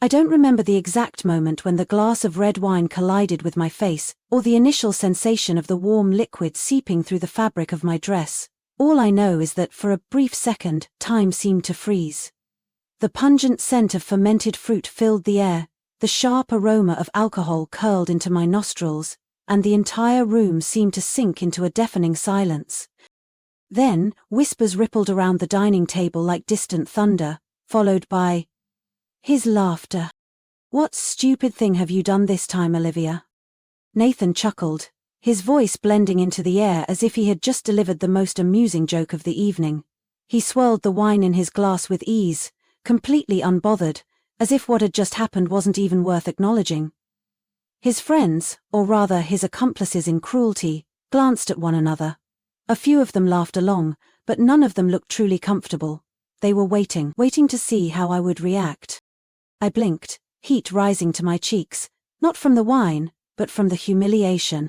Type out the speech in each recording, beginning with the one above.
I don't remember the exact moment when the glass of red wine collided with my face, or the initial sensation of the warm liquid seeping through the fabric of my dress. All I know is that for a brief second, time seemed to freeze. The pungent scent of fermented fruit filled the air, the sharp aroma of alcohol curled into my nostrils, and the entire room seemed to sink into a deafening silence. Then, whispers rippled around the dining table like distant thunder, followed by his laughter. "What stupid thing have you done this time, Olivia?" Nathan chuckled, his voice blending into the air as if he had just delivered the most amusing joke of the evening. He swirled the wine in his glass with ease, completely unbothered, as if what had just happened wasn't even worth acknowledging. His friends, or rather his accomplices in cruelty, glanced at one another. A few of them laughed along, but none of them looked truly comfortable. They were waiting to see how I would react. I blinked, heat rising to my cheeks, not from the wine, but from the humiliation.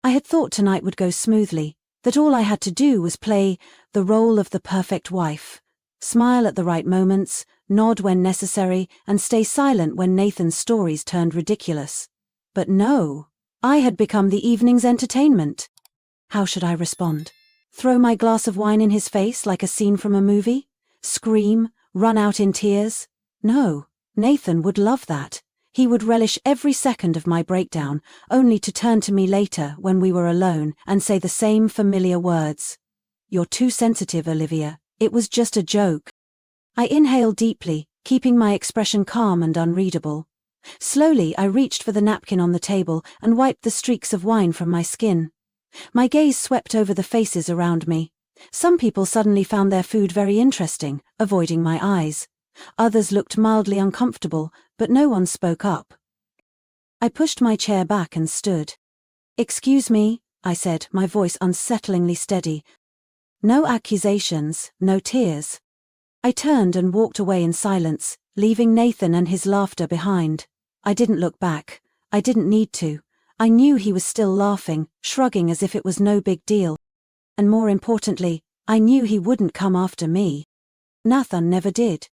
I had thought tonight would go smoothly, that all I had to do was play the role of the perfect wife, smile at the right moments, nod when necessary, and stay silent when Nathan's stories turned ridiculous. But no, I had become the evening's entertainment. How should I respond? Throw my glass of wine in his face like a scene from a movie? Scream? Run out in tears? No, Nathan would love that. He would relish every second of my breakdown, only to turn to me later when we were alone and say the same familiar words. "You're too sensitive, Olivia. It was just a joke." I inhaled deeply, keeping my expression calm and unreadable. Slowly, I reached for the napkin on the table and wiped the streaks of wine from my skin. My gaze swept over the faces around me. Some people suddenly found their food very interesting, avoiding my eyes. Others looked mildly uncomfortable, but no one spoke up. I pushed my chair back and stood. "Excuse me," I said, my voice unsettlingly steady. "No accusations, no tears." I turned and walked away in silence, leaving Nathan and his laughter behind. I didn't look back. I didn't need to. I knew he was still laughing, shrugging as if it was no big deal. And more importantly, I knew he wouldn't come after me. Nathan never did.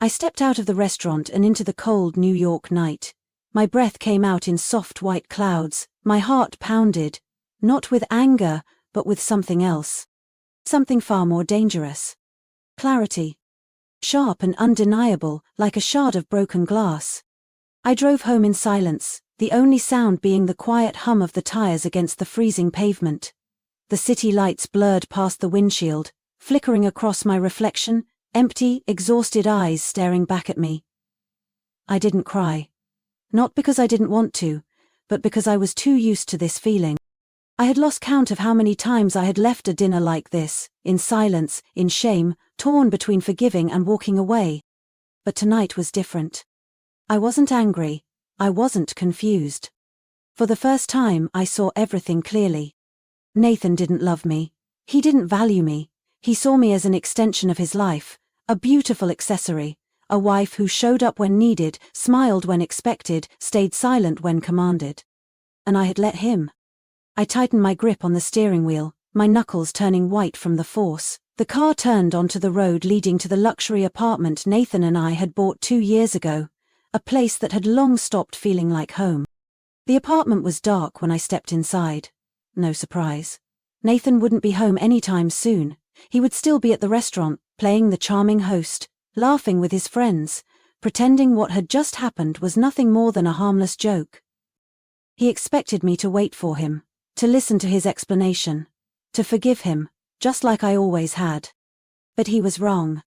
I stepped out of the restaurant and into the cold New York night. My breath came out in soft white clouds, my heart pounded, not with anger, but with something else. Something far more dangerous. Clarity. Sharp and undeniable, like a shard of broken glass. I drove home in silence, the only sound being the quiet hum of the tires against the freezing pavement. The city lights blurred past the windshield, flickering across my reflection, empty, exhausted eyes staring back at me. I didn't cry. Not because I didn't want to, but because I was too used to this feeling. I had lost count of how many times I had left a dinner like this, in silence, in shame, torn between forgiving and walking away. But tonight was different. I wasn't angry. I wasn't confused. For the first time, I saw everything clearly. Nathan didn't love me. He didn't value me. He saw me as an extension of his life, a beautiful accessory, a wife who showed up when needed, smiled when expected, stayed silent when commanded. And I had let him. I tightened my grip on the steering wheel, my knuckles turning white from the force. The car turned onto the road leading to the luxury apartment Nathan and I had bought 2 years ago, a place that had long stopped feeling like home. The apartment was dark when I stepped inside. No surprise. Nathan wouldn't be home anytime soon. He would still be at the restaurant, playing the charming host, laughing with his friends, pretending what had just happened was nothing more than a harmless joke. He expected me to wait for him, to listen to his explanation, to forgive him, just like I always had. But he was wrong.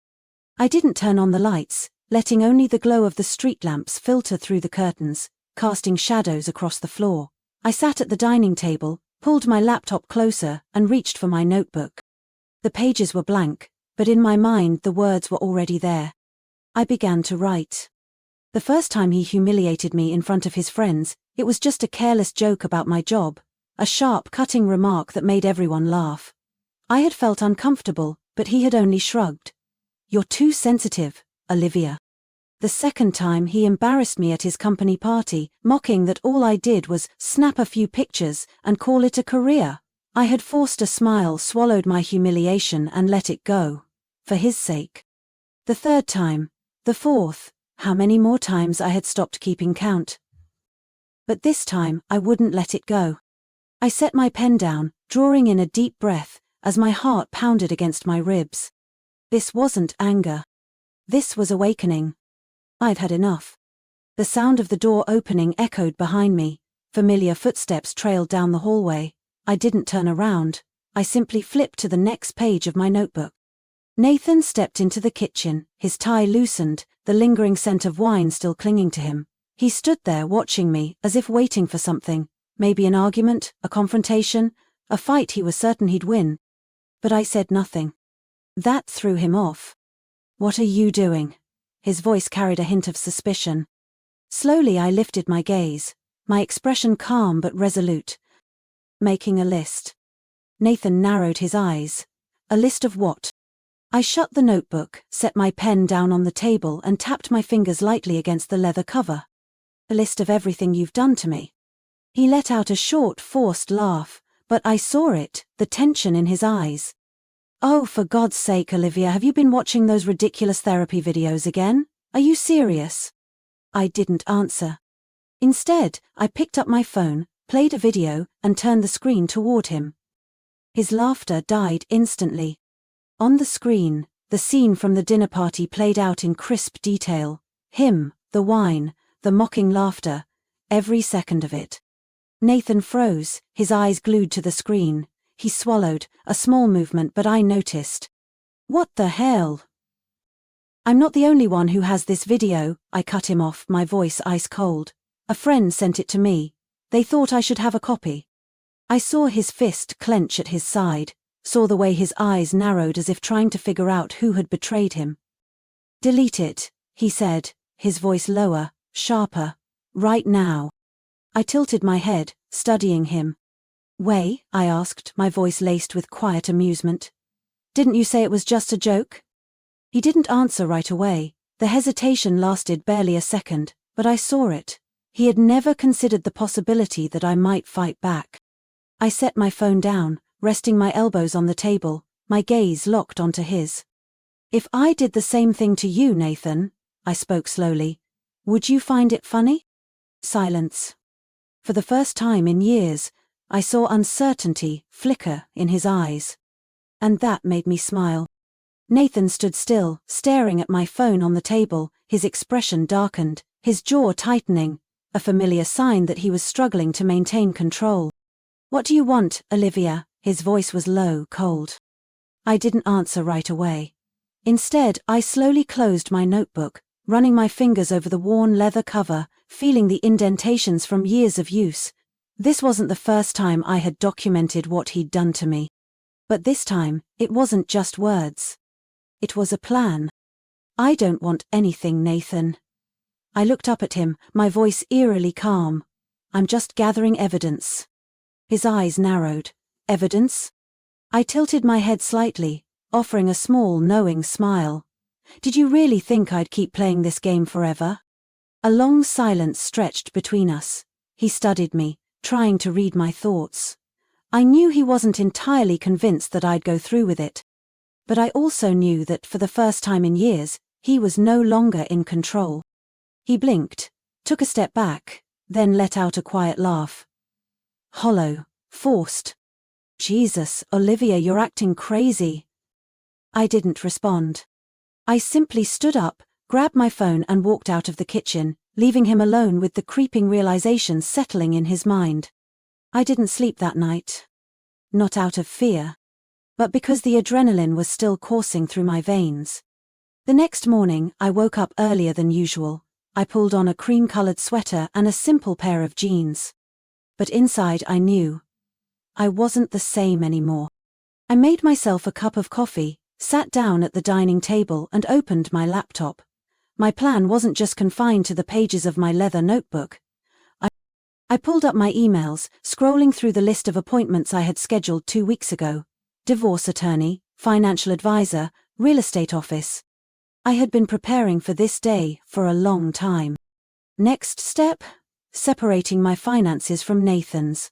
I didn't turn on the lights, letting only the glow of the street lamps filter through the curtains, casting shadows across the floor. I sat at the dining table, pulled my laptop closer, and reached for my notebook. The pages were blank, but in my mind the words were already there. I began to write. The first time he humiliated me in front of his friends, it was just a careless joke about my job, a sharp, cutting remark that made everyone laugh. I had felt uncomfortable, but he had only shrugged. "You're too sensitive, Olivia." The second time he embarrassed me at his company party, mocking that all I did was snap a few pictures and call it a career. I had forced a smile, swallowed my humiliation and let it go. For his sake. The third time, the fourth, How many more times I had stopped keeping count. But this time, I wouldn't let it go. I set my pen down, drawing in a deep breath, as my heart pounded against my ribs. This wasn't anger. This was awakening. I'd had enough. The sound of the door opening echoed behind me. Familiar footsteps trailed down the hallway. I didn't turn around. I simply flipped to the next page of my notebook. Nathan stepped into the kitchen, his tie loosened, the lingering scent of wine still clinging to him. He stood there watching me, as if waiting for something, maybe an argument, a confrontation, a fight he was certain he'd win. But I said nothing. That threw him off. "What are you doing?" His voice carried a hint of suspicion. Slowly I lifted my gaze, my expression calm but resolute. "Making a list." Nathan narrowed his eyes. "A list of what?" I shut the notebook, set my pen down on the table and tapped my fingers lightly against the leather cover. "A list of everything you've done to me." He let out a short, forced laugh, but I saw it, the tension in his eyes. "Oh, for God's sake, Olivia, have you been watching those ridiculous therapy videos again? Are you serious?" I didn't answer. Instead, I picked up my phone, played a video, and turned the screen toward him. His laughter died instantly. On the screen, the scene from the dinner party played out in crisp detail. Him, the wine, the mocking laughter, every second of it. Nathan froze, his eyes glued to the screen. He swallowed, a small movement, but I noticed. "What the hell?" "I'm not the only one who has this video," I cut him off, my voice ice cold. "A friend sent it to me. They thought I should have a copy." I saw his fist clench at his side, saw the way his eyes narrowed as if trying to figure out who had betrayed him. "Delete it," he said, his voice lower, sharper. "Right now." I tilted my head, studying him. "Way?" I asked, my voice laced with quiet amusement. "Didn't you say it was just a joke?" He didn't answer right away. The hesitation lasted barely a second, but I saw it. He had never considered the possibility that I might fight back. I set my phone down, resting my elbows on the table, my gaze locked onto his. "If I did the same thing to you, Nathan," I spoke slowly, "would you find it funny?" Silence. For the first time in years, I saw uncertainty flicker in his eyes. And that made me smile. Nathan stood still, staring at my phone on the table, his expression darkened, his jaw tightening, a familiar sign that he was struggling to maintain control. "What do you want, Olivia?" His voice was low, cold. I didn't answer right away. Instead, I slowly closed my notebook, running my fingers over the worn leather cover, feeling the indentations from years of use. This wasn't the first time I had documented what he'd done to me. But this time, it wasn't just words. It was a plan. "I don't want anything, Nathan." I looked up at him, my voice eerily calm. "I'm just gathering evidence." His eyes narrowed. "Evidence?" I tilted my head slightly, offering a small, knowing smile. "Did you really think I'd keep playing this game forever?" A long silence stretched between us. He studied me, trying to read my thoughts. I knew he wasn't entirely convinced that I'd go through with it. But I also knew that for the first time in years, he was no longer in control. He blinked, took a step back, then let out a quiet laugh. Hollow, forced. "Jesus, Olivia, you're acting crazy." I didn't respond. I simply stood up, grabbed my phone and walked out of the kitchen, leaving him alone with the creeping realization settling in his mind. I didn't sleep that night. Not out of fear, but because the adrenaline was still coursing through my veins. The next morning, I woke up earlier than usual. I pulled on a cream-colored sweater and a simple pair of jeans. But inside I knew. I wasn't the same anymore. I made myself a cup of coffee, sat down at the dining table and opened my laptop. My plan wasn't just confined to the pages of my leather notebook. I pulled up my emails, scrolling through the list of appointments I had scheduled 2 weeks ago. Divorce attorney, financial advisor, real estate office. I had been preparing for this day for a long time. Next step? Separating my finances from Nathan's.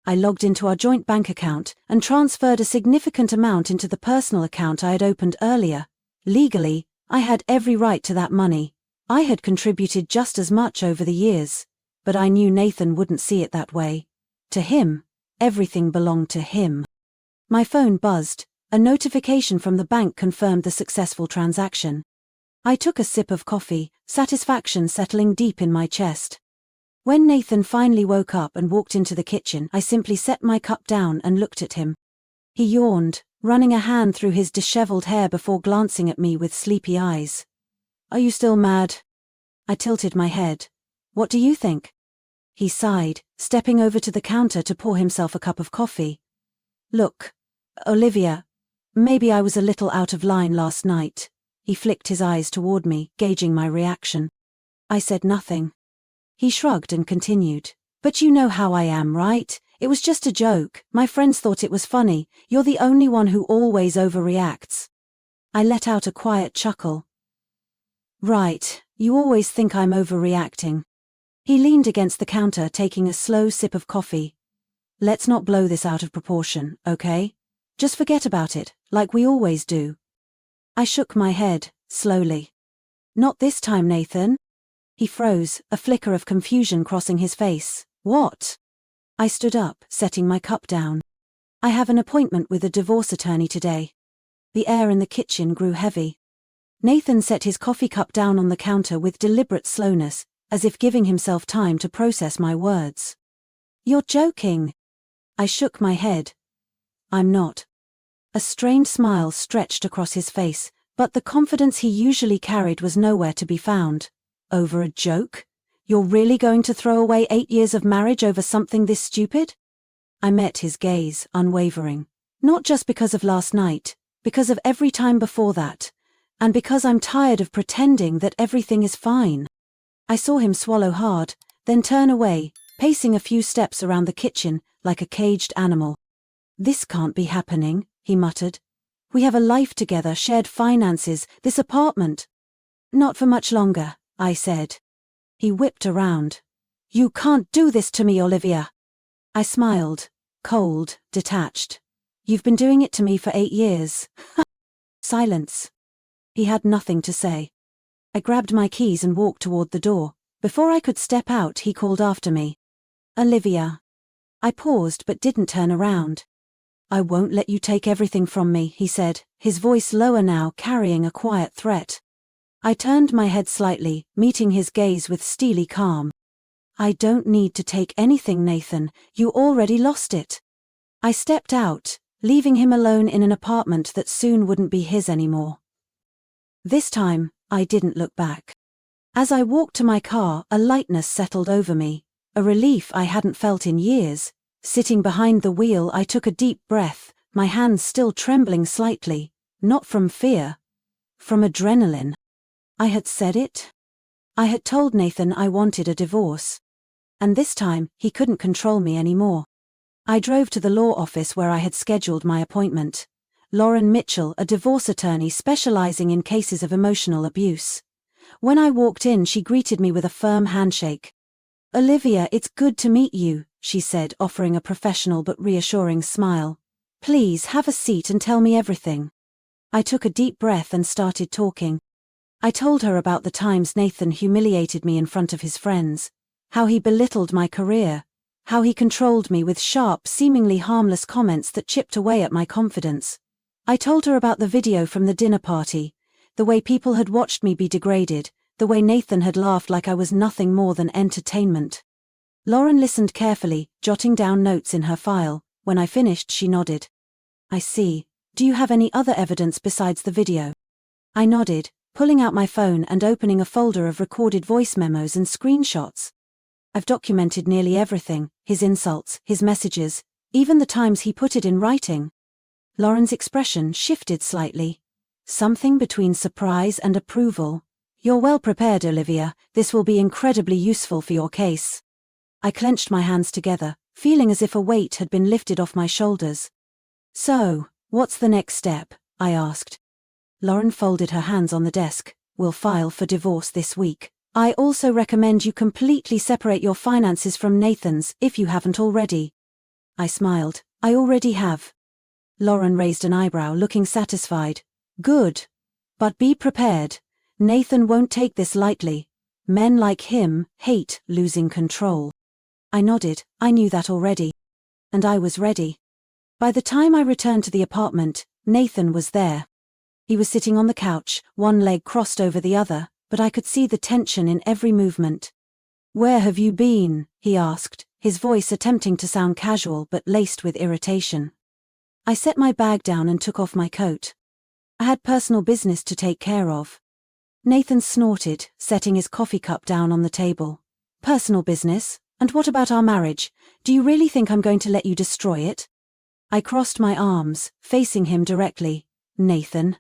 I logged into our joint bank account and transferred a significant amount into the personal account I had opened earlier. Legally, I had every right to that money. I had contributed just as much over the years, but I knew Nathan wouldn't see it that way. To him, everything belonged to him. My phone buzzed. A notification from the bank confirmed the successful transaction. I took a sip of coffee, satisfaction settling deep in my chest. When Nathan finally woke up and walked into the kitchen, I simply set my cup down and looked at him. He yawned, running a hand through his disheveled hair before glancing at me with sleepy eyes. "Are you still mad?" I tilted my head. "What do you think?" He sighed, stepping over to the counter to pour himself a cup of coffee. "Look, Olivia, maybe I was a little out of line last night." He flicked his eyes toward me, gauging my reaction. I said nothing. He shrugged and continued. "But you know how I am, right? It was just a joke. My friends thought it was funny. You're the only one who always overreacts." I let out a quiet chuckle. "Right, you always think I'm overreacting." He leaned against the counter, taking a slow sip of coffee. "Let's not blow this out of proportion, okay? Just forget about it, like we always do." I shook my head, slowly. "Not this time, Nathan." He froze, a flicker of confusion crossing his face. "What?" I stood up, setting my cup down. "I have an appointment with a divorce attorney today." The air in the kitchen grew heavy. Nathan set his coffee cup down on the counter with deliberate slowness, as if giving himself time to process my words. "You're joking." I shook my head. "I'm not." A strained smile stretched across his face, but the confidence he usually carried was nowhere to be found. "Over a joke? You're really going to throw away 8 years of marriage over something this stupid?" I met his gaze, unwavering. "Not just because of last night, because of every time before that, and because I'm tired of pretending that everything is fine." I saw him swallow hard, then turn away, pacing a few steps around the kitchen like a caged animal. "This can't be happening," he muttered. "We have a life together, shared finances, this apartment." "Not for much longer," I said. He whipped around. "You can't do this to me, Olivia." I smiled, cold, detached. "You've been doing it to me for 8 years. Silence. He had nothing to say. I grabbed my keys and walked toward the door. Before I could step out, he called after me. "Olivia." I paused but didn't turn around. "I won't let you take everything from me," he said, his voice lower now, carrying a quiet threat. I turned my head slightly, meeting his gaze with steely calm. "I don't need to take anything, Nathan, you already lost it." I stepped out, leaving him alone in an apartment that soon wouldn't be his anymore. This time, I didn't look back. As I walked to my car, a lightness settled over me, a relief I hadn't felt in years. Sitting behind the wheel, I took a deep breath, my hands still trembling slightly, not from fear, from adrenaline. I had said it. I had told Nathan I wanted a divorce. And this time, he couldn't control me anymore. I drove to the law office where I had scheduled my appointment. Lauren Mitchell, a divorce attorney specializing in cases of emotional abuse. When I walked in, she greeted me with a firm handshake. "Olivia, it's good to meet you," she said, offering a professional but reassuring smile. "Please have a seat and tell me everything." I took a deep breath and started talking. I told her about the times Nathan humiliated me in front of his friends, how he belittled my career, how he controlled me with sharp, seemingly harmless comments that chipped away at my confidence. I told her about the video from the dinner party, the way people had watched me be degraded, the way Nathan had laughed like I was nothing more than entertainment. Lauren listened carefully, jotting down notes in her file. When I finished, she nodded. "I see. Do you have any other evidence besides the video?" I nodded, pulling out my phone and opening a folder of recorded voice memos and screenshots. "I've documented nearly everything, his insults, his messages, even the times he put it in writing." Lauren's expression shifted slightly. Something between surprise and approval. "You're well prepared, Olivia. This will be incredibly useful for your case." I clenched my hands together, feeling as if a weight had been lifted off my shoulders. "So, what's the next step?" I asked. Lauren folded her hands on the desk. "We'll file for divorce this week. I also recommend you completely separate your finances from Nathan's, if you haven't already." I smiled. "I already have." Lauren raised an eyebrow, looking satisfied. "Good. But be prepared. Nathan won't take this lightly. Men like him hate losing control. I nodded. I knew that already. And I was ready. By the time I returned to the apartment, Nathan was there. He was sitting on the couch, one leg crossed over the other, but I could see the tension in every movement. "Where have you been?" he asked, his voice attempting to sound casual but laced with irritation. I set my bag down and took off my coat. I had personal business to take care of. Nathan snorted, setting his coffee cup down on the table. "Personal business? And what about our marriage? Do you really think I'm going to let you destroy it?" I crossed my arms, facing him directly. "Nathan,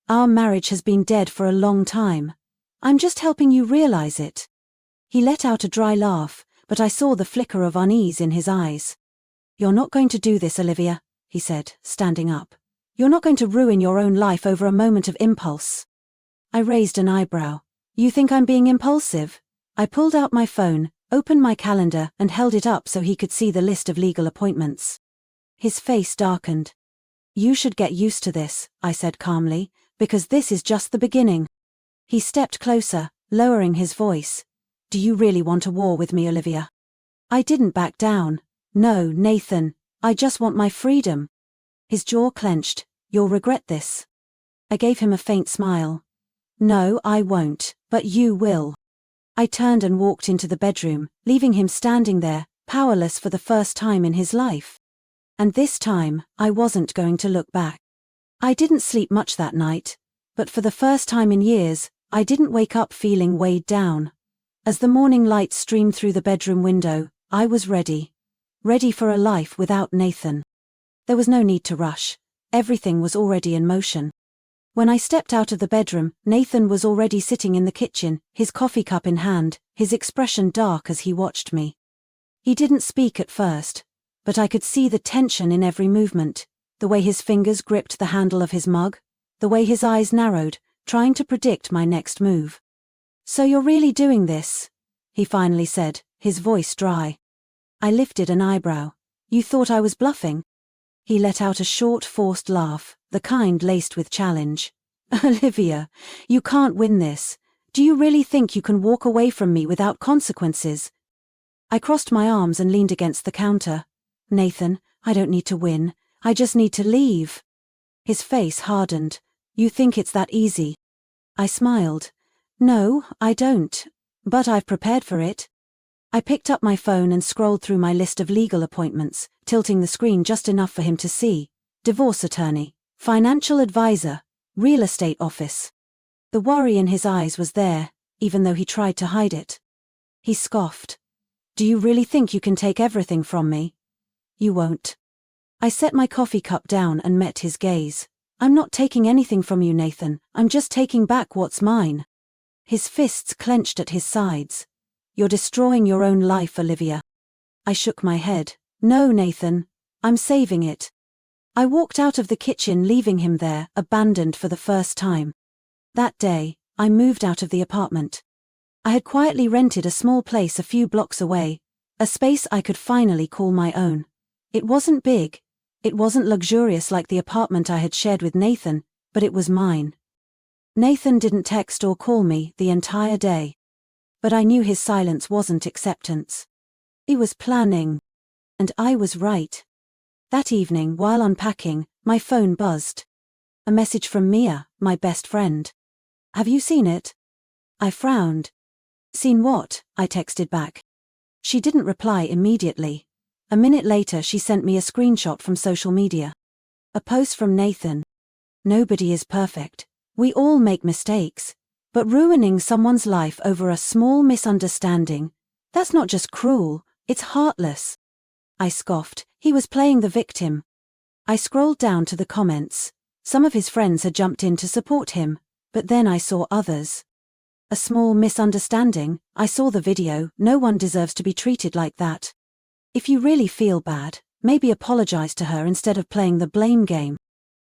our marriage has been dead for a long time. I'm just helping you realize it." He let out a dry laugh, but I saw the flicker of unease in his eyes. "You're not going to do this, Olivia," he said, standing up. "You're not going to ruin your own life over a moment of impulse." I raised an eyebrow. "You think I'm being impulsive?" I pulled out my phone, opened my calendar and held it up so he could see the list of legal appointments. His face darkened. "You should get used to this," I said calmly, "because this is just the beginning." He stepped closer, lowering his voice. "Do you really want a war with me, Olivia?" I didn't back down. "No, Nathan, I just want my freedom." His jaw clenched. "You'll regret this." I gave him a faint smile. "No, I won't, but you will." I turned and walked into the bedroom, leaving him standing there, powerless for the first time in his life. And this time, I wasn't going to look back. I didn't sleep much that night, but for the first time in years, I didn't wake up feeling weighed down. As the morning light streamed through the bedroom window, I was ready. Ready for a life without Nathan. There was no need to rush. Everything was already in motion. When I stepped out of the bedroom, Nathan was already sitting in the kitchen, his coffee cup in hand, his expression dark as he watched me. He didn't speak at first, but I could see the tension in every movement, the way his fingers gripped the handle of his mug, the way his eyes narrowed, trying to predict my next move. "So you're really doing this?" he finally said, his voice dry. I lifted an eyebrow. "You thought I was bluffing?" He let out a short, forced laugh, the kind laced with challenge. "Olivia, you can't win this. Do you really think you can walk away from me without consequences?" I crossed my arms and leaned against the counter. "Nathan, I don't need to win. I just need to leave." His face hardened. "You think it's that easy?" I smiled. "No, I don't. But I've prepared for it." I picked up my phone and scrolled through my list of legal appointments, tilting the screen just enough for him to see. Divorce attorney, financial advisor, real estate office. The worry in his eyes was there, even though he tried to hide it. He scoffed. "Do you really think you can take everything from me?" "You won't." I set my coffee cup down and met his gaze. "I'm not taking anything from you, Nathan. I'm just taking back what's mine." His fists clenched at his sides. "You're destroying your own life, Olivia." I shook my head. "No, Nathan. I'm saving it." I walked out of the kitchen, leaving him there, abandoned for the first time. That day, I moved out of the apartment. I had quietly rented a small place a few blocks away, a space I could finally call my own. It wasn't big. It wasn't luxurious like the apartment I had shared with Nathan, but it was mine. Nathan didn't text or call me the entire day. But I knew his silence wasn't acceptance. He was planning. And I was right. That evening, while unpacking, my phone buzzed. A message from Mia, my best friend. "Have you seen it?" I frowned. "Seen what?" I texted back. She didn't reply immediately. A minute later she sent me a screenshot from social media. A post from Nathan. "Nobody is perfect. We all make mistakes. But ruining someone's life over a small misunderstanding, that's not just cruel, it's heartless." I scoffed. He was playing the victim. I scrolled down to the comments. Some of his friends had jumped in to support him, but then I saw others. "A small misunderstanding, I saw the video, no one deserves to be treated like that. If you really feel bad, maybe apologize to her instead of playing the blame game."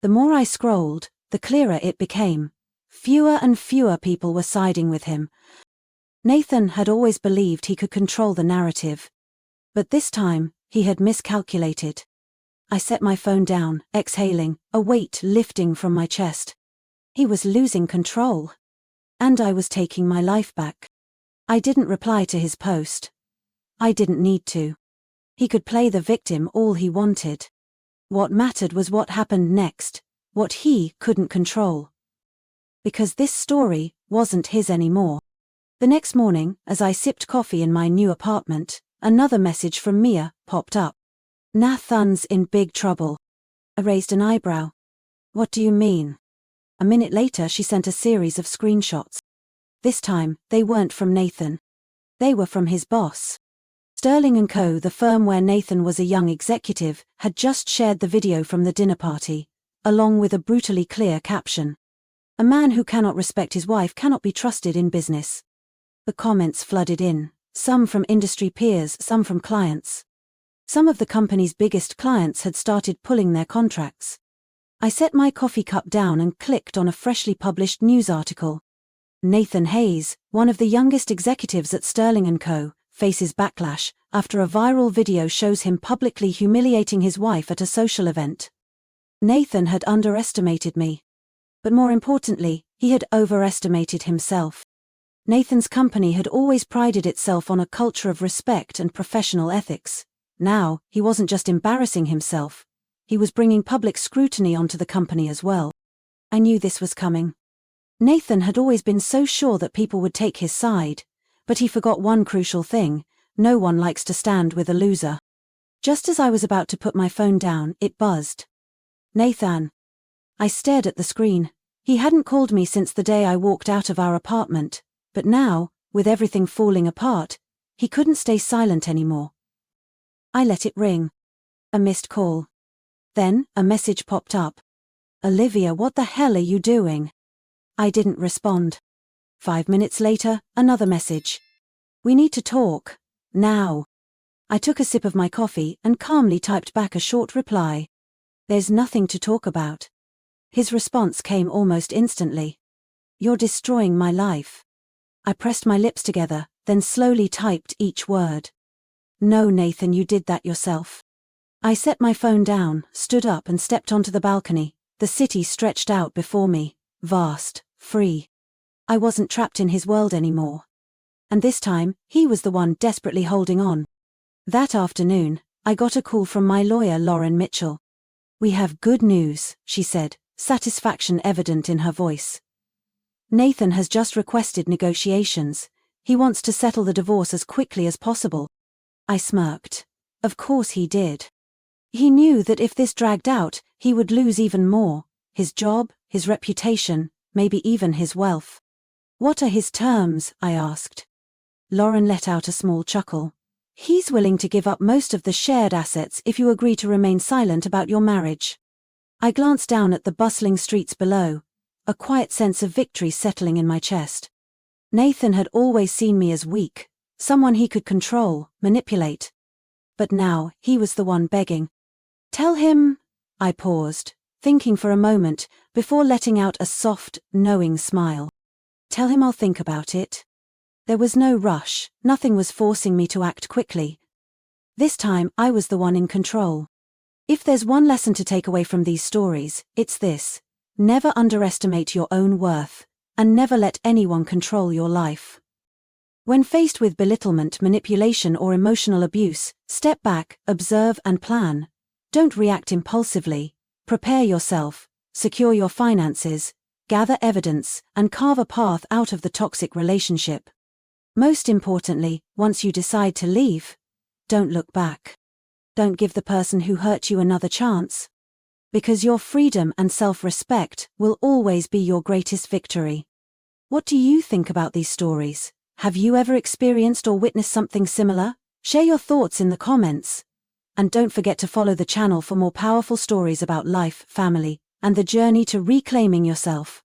The more I scrolled, the clearer it became. Fewer and fewer people were siding with him. Nathan had always believed he could control the narrative. But this time, he had miscalculated. I set my phone down, exhaling, a weight lifting from my chest. He was losing control. And I was taking my life back. I didn't reply to his post. I didn't need to. He could play the victim all he wanted. What mattered was what happened next, what he couldn't control. Because this story wasn't his anymore. The next morning, as I sipped coffee in my new apartment, another message from Mia popped up. Nathan's in big trouble. I raised an eyebrow. What do you mean? A minute later she sent a series of screenshots. This time, they weren't from Nathan. They were from his boss. Sterling & Co., the firm where Nathan was a young executive, had just shared the video from the dinner party, along with a brutally clear caption. A man who cannot respect his wife cannot be trusted in business. The comments flooded in, some from industry peers, some from clients. Some of the company's biggest clients had started pulling their contracts. I set my coffee cup down and clicked on a freshly published news article. Nathan Hayes, one of the youngest executives at Sterling & Co., faces backlash after a viral video shows him publicly humiliating his wife at a social event. Nathan had underestimated me. But more importantly, he had overestimated himself. Nathan's company had always prided itself on a culture of respect and professional ethics. Now, he wasn't just embarrassing himself. He was bringing public scrutiny onto the company as well. I knew this was coming. Nathan had always been so sure that people would take his side, but he forgot one crucial thing: no one likes to stand with a loser. Just as I was about to put my phone down, it buzzed. Nathan. I stared at the screen. He hadn't called me since the day I walked out of our apartment, but now, with everything falling apart, he couldn't stay silent anymore. I let it ring. A missed call. Then, a message popped up. Olivia, what the hell are you doing? I didn't respond. 5 minutes later, another message. We need to talk. Now. I took a sip of my coffee and calmly typed back a short reply. There's nothing to talk about. His response came almost instantly. You're destroying my life. I pressed my lips together, then slowly typed each word. No, Nathan, you did that yourself. I set my phone down, stood up and stepped onto the balcony. The city stretched out before me, vast, free. I wasn't trapped in his world anymore. And this time, he was the one desperately holding on. That afternoon, I got a call from my lawyer, Lauren Mitchell. We have good news, she said, satisfaction evident in her voice. Nathan has just requested negotiations. He wants to settle the divorce as quickly as possible. I smirked. Of course he did. He knew that if this dragged out, he would lose even more: his job, his reputation, maybe even his wealth. What are his terms? I asked. Lauren let out a small chuckle. He's willing to give up most of the shared assets if you agree to remain silent about your marriage. I glanced down at the bustling streets below, a quiet sense of victory settling in my chest. Nathan had always seen me as weak, someone he could control, manipulate. But now, he was the one begging. Tell him. I paused, thinking for a moment, before letting out a soft, knowing smile. Tell him I'll think about it. There was no rush, nothing was forcing me to act quickly. This time, I was the one in control. If there's one lesson to take away from these stories, it's this: never underestimate your own worth, and never let anyone control your life. When faced with belittlement, manipulation, or emotional abuse, step back, observe and plan. Don't react impulsively. Prepare yourself, secure your finances, gather evidence, and carve a path out of the toxic relationship. Most importantly, once you decide to leave, don't look back. Don't give the person who hurt you another chance. Because your freedom and self-respect will always be your greatest victory. What do you think about these stories? Have you ever experienced or witnessed something similar? Share your thoughts in the comments. And don't forget to follow the channel for more powerful stories about life, family, and the journey to reclaiming yourself.